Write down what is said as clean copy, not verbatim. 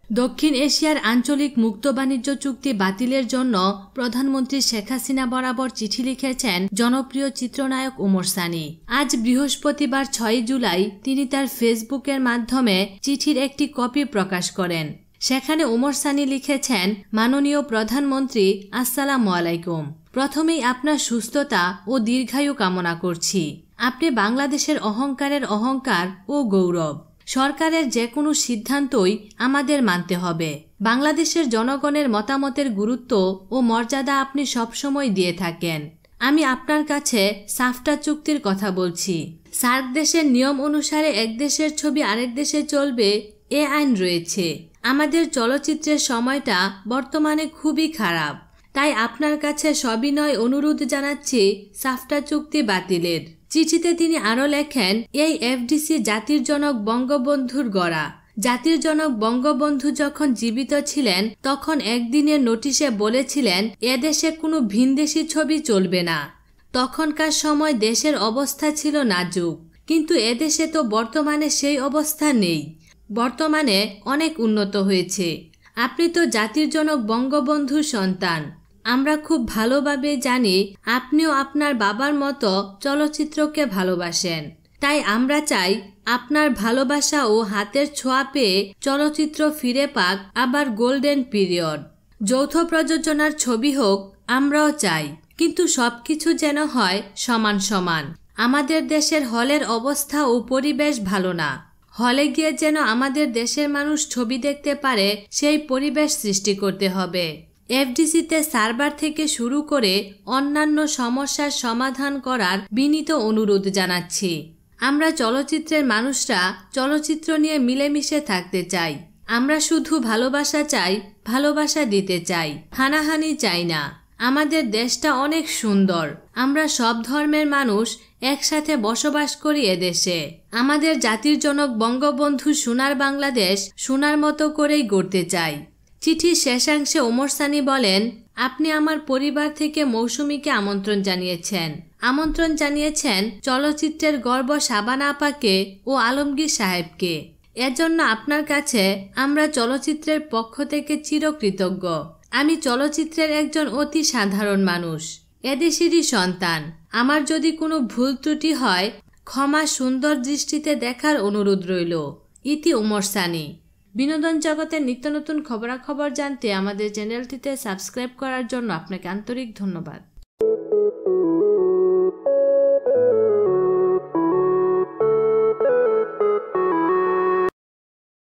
দক্ষিণ এশিয়ার আঞ্চলিক মুক্ত বাণিজ্য চুক্তি বাতিলের জন্য প্রধানমন্ত্রী শেখ হাসিনা বরাবর চিঠি লিখেছেন জনপ্রিয় চিত্রনায়ক ওমর সানি। আজ বৃহস্পতিবার 6 জুলাই তিনি তার ফেসবুকের মাধ্যমে চিঠির একটি কপি প্রকাশ করেন। সেখানে ওমর সানি লিখেছেন, মাননীয় প্রধানমন্ত্রী, আসসালামু আলাইকুম। প্রথমেই আপনার সুস্থতা ও দীর্ঘায়ু কামনা করছি। আপনি বাংলাদেশের অহংকারের অহংকার ও গৌরব। সরকারের যে কোনো সিদ্ধান্তই আমাদের মানতে হবে। বাংলাদেশের জনগণের মতামতের গুরুত্ব ও মর্যাদা আপনি সবসময় দিয়ে থাকেন। আমি আপনার কাছে সাফটা চুক্তির কথা বলছি। সার্ক দেশের নিয়ম অনুসারে এক দেশের ছবি আরেক দেশে চলবে, এ আইন রয়েছে। আমাদের চলচ্চিত্রের সময়টা বর্তমানে খুবই খারাপ। তাই আপনার কাছে সবিনয় অনুরোধ জানাচ্ছি সাফটা চুক্তি বাতিলের। চিঠিতে তিনি আরও লেখেন, এই এফডিসি জাতির জনক বঙ্গবন্ধুর গড়া। জাতির জনক বঙ্গবন্ধু যখন জীবিত ছিলেন তখন একদিনের নোটিশে বলেছিলেন এদেশে কোনো ভিনদেশি ছবি চলবে না। তখনকার সময় দেশের অবস্থা ছিল নাজুক, কিন্তু এদেশে তো বর্তমানে সেই অবস্থা নেই। বর্তমানে অনেক উন্নত হয়েছে। আপনি তো জাতির জনক বঙ্গবন্ধুর সন্তান। আমরা খুব ভালোভাবে জানি আপনিও আপনার বাবার মতো চলচ্চিত্রকে ভালোবাসেন। তাই আমরা চাই আপনার ভালোবাসা ও হাতের ছোঁয়া পেয়ে চলচ্চিত্র ফিরে পাক আবার গোল্ডেন পিরিয়ড। যৌথ প্রযোজনার ছবি হোক, আমরাও চাই, কিন্তু সবকিছু যেন হয় সমান সমান। আমাদের দেশের হলের অবস্থা ও পরিবেশ ভালো না। হলে গিয়ে যেন আমাদের দেশের মানুষ ছবি দেখতে পারে সেই পরিবেশ সৃষ্টি করতে হবে। এফডিসিতে সার্ভার থেকে শুরু করে অন্যান্য সমস্যার সমাধান করার বিনীত অনুরোধ জানাচ্ছি। আমরা চলচ্চিত্রের মানুষরা চলচ্চিত্র নিয়ে মিলেমিশে থাকতে চাই। আমরা শুধু ভালোবাসা চাই, ভালোবাসা দিতে চাই, হানাহানি চাই না। আমাদের দেশটা অনেক সুন্দর। আমরা সব ধর্মের মানুষ একসাথে বসবাস করি এদেশে। আমাদের জাতির জনক বঙ্গবন্ধু সোনার বাংলাদেশ সোনার মতো করেই গড়তে চাই। চিঠির শেষাংশে ওমর সানি বলেন, আপনি আমার পরিবার থেকে মৌসুমীকে আমন্ত্রণ জানিয়েছেন চলচ্চিত্রের গর্ব শাবানা আপাকে ও আলমগীর সাহেবকে। এজন্য আপনার কাছে আমরা চলচ্চিত্রের পক্ষ থেকে চিরকৃতজ্ঞ। আমি চলচ্চিত্রের একজন অতি সাধারণ মানুষ, এদেশেরই সন্তান। আমার যদি কোনো ভুল ত্রুটি হয় ক্ষমা সুন্দর দৃষ্টিতে দেখার অনুরোধ রইল। ইতি ওমর সানি। বিনোদন জগতের নিত্য নতুন খবরাখবর জানতে আমাদের চ্যানেলটিতে সাবস্ক্রাইব করার জন্য আপনাকে আন্তরিক ধন্যবাদ।